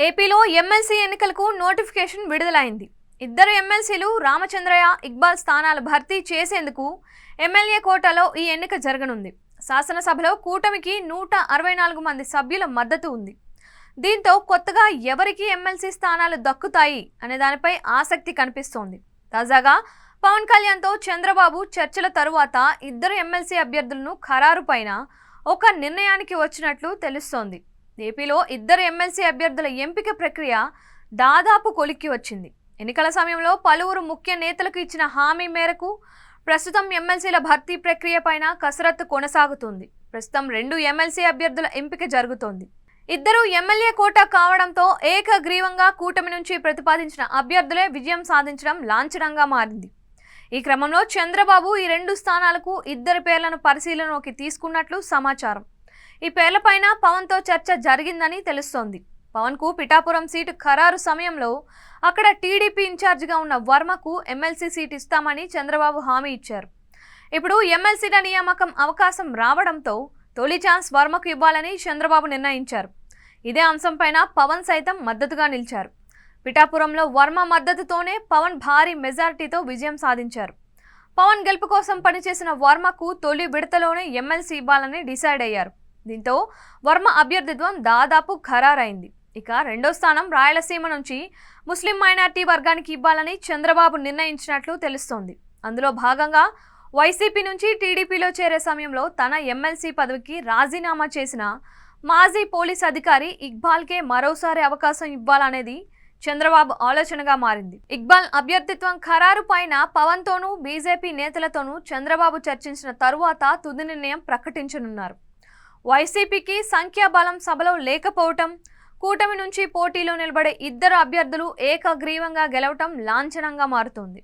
ఏపీలో ఎమ్మెల్సీ ఎన్నికలకు నోటిఫికేషన్ విడుదలైంది. ఇద్దరు ఎమ్మెల్సీలు రామచంద్రయ్య, ఇక్బాల్ స్థానాలు భర్తీ చేసేందుకు ఎమ్మెల్యే కోటాలో ఈ ఎన్నిక జరగనుంది. శాసనసభలో కూటమికి 164 మంది సభ్యుల మద్దతు ఉంది. దీంతో కొత్తగా ఎవరికి ఎమ్మెల్సీ స్థానాలు దక్కుతాయి అనే దానిపై ఆసక్తి కనిపిస్తోంది. తాజాగా పవన్ కళ్యాణ్తో చంద్రబాబు చర్చల తరువాత ఇద్దరు ఎమ్మెల్సీ అభ్యర్థులను ఖరారుపైన ఒక నిర్ణయానికి వచ్చినట్లు తెలుస్తోంది. ఏపీలో ఇద్దరు ఎమ్మెల్సీ అభ్యర్థుల ఎంపిక ప్రక్రియ దాదాపు కొలిక్కి వచ్చింది. ఎన్నికల సమయంలో పలువురు ముఖ్య నేతలకు ఇచ్చిన హామీ మేరకు ప్రస్తుతం ఎమ్మెల్సీల భర్తీ ప్రక్రియ పైన కసరత్తు కొనసాగుతుంది. ప్రస్తుతం 2 ఎమ్మెల్సీ అభ్యర్థుల ఎంపిక జరుగుతోంది. ఇద్దరు ఎమ్మెల్యే కోటా కావడంతో ఏకగ్రీవంగా కూటమి నుంచి ప్రతిపాదించిన అభ్యర్థులే విజయం సాధించడం లాంఛనంగా మారింది. ఈ క్రమంలో చంద్రబాబు ఈ 2 స్థానాలకు ఇద్దరి పేర్లను పరిశీలనలోకి తీసుకున్నట్లు సమాచారం. ఈ పేర్లపైన పవన్తో చర్చ జరిగిందని తెలుస్తోంది. పవన్కు పిఠాపురం సీటు ఖరారు సమయంలో అక్కడ టీడీపీ ఇన్ఛార్జిగా ఉన్న వర్మకు ఎమ్మెల్సీ సీటు ఇస్తామని చంద్రబాబు హామీ ఇచ్చారు. ఇప్పుడు ఎమ్మెల్సీల నియామకం అవకాశం రావడంతో తొలి ఛాన్స్ వర్మకు ఇవ్వాలని చంద్రబాబు నిర్ణయించారు. ఇదే అంశంపైన పవన్ సైతం మద్దతుగా నిలిచారు. పిఠాపురంలో వర్మ మద్దతుతోనే పవన్ భారీ మెజారిటీతో విజయం సాధించారు. పవన్ గెలుపు కోసం పనిచేసిన వర్మకు తొలి విడతలోనే ఎమ్మెల్సీ ఇవ్వాలని డిసైడ్ అయ్యారు. దీంతో వర్మ అభ్యర్థిత్వం దాదాపు ఖరారైంది. ఇక రెండో స్థానం రాయలసీమ నుంచి ముస్లిం మైనార్టీ వర్గానికి ఇవ్వాలని చంద్రబాబు నిర్ణయించినట్లు తెలుస్తోంది. అందులో భాగంగా వైసీపీ నుంచి టీడీపీలో చేరే సమయంలో తన ఎమ్మెల్సీ పదవికి రాజీనామా చేసిన మాజీ పోలీస్ అధికారి ఇక్బాల్కే మరోసారి అవకాశం ఇవ్వాలనేది చంద్రబాబు ఆలోచనగా మారింది. ఇక్బాల్ అభ్యర్థిత్వం ఖరారు పైన పవన్తోనూ బీజేపీ నేతలతోనూ చంద్రబాబు చర్చించిన తరువాత తుది నిర్ణయం ప్రకటించనున్నారు. వైసీపీకి సంఖ్యాబలం సభలో లేకపోవటం, కూటమి నుంచి పోటీలో నిలబడే ఇద్దరు అభ్యర్థులు ఏకగ్రీవంగా గెలవటం లాంఛనంగా మారుతోంది.